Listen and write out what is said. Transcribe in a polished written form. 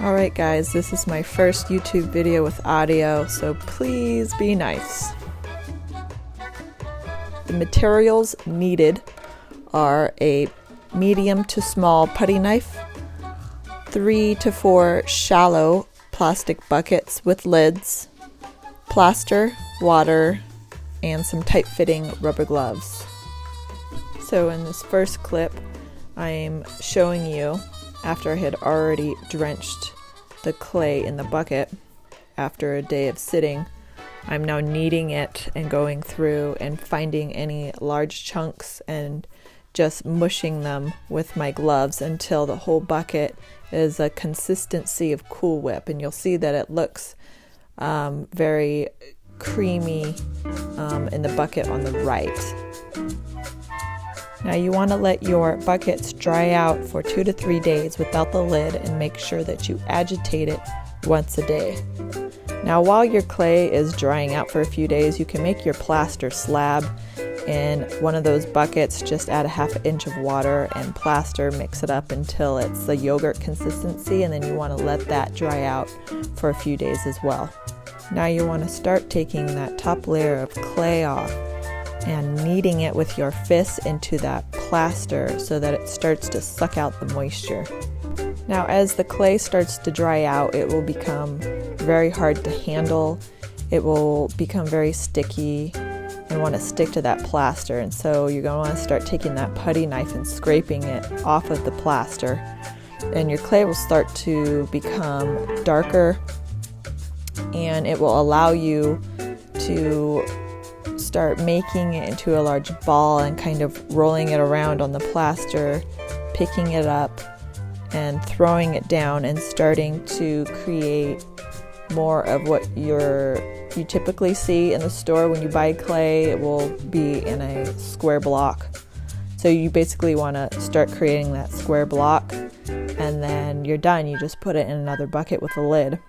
Alright guys, this is my first YouTube video with audio, so please be nice. The materials needed are a medium to small putty knife, 3 to 4 shallow plastic buckets with lids, plaster, water, and some tight-fitting rubber gloves. So in this first clip, I'm showing you after I had already drenched the clay in the bucket after a day of sitting. I'm now kneading it and going through and finding any large chunks and just mushing them with my gloves until the whole bucket is a consistency of Cool Whip, and you'll see that it looks very creamy in the bucket on the right. Now you want to let your buckets dry out for 2 to 3 days without the lid, and make sure that you agitate it once a day. Now while your clay is drying out for a few days, you can make your plaster slab in one of those buckets. Just add a ½ inch of water and plaster, mix it up until it's a yogurt consistency, and then you want to let that dry out for a few days as well. Now you want to start taking that top layer of clay off and kneading it with your fists into that plaster so that it starts to suck out the moisture. Now as the clay starts to dry out, it will become very hard to handle. It will become very sticky and want to stick to that plaster, and so you're going to want to start taking that putty knife and scraping it off of the plaster, and your clay will start to become darker, and it will allow you to start making it into a large ball and kind of rolling it around on the plaster, picking it up and throwing it down, and starting to create more of what you typically see in the store. When you buy clay, it will be in a square block. So you basically want to start creating that square block, and then you're done. You just put it in another bucket with a lid.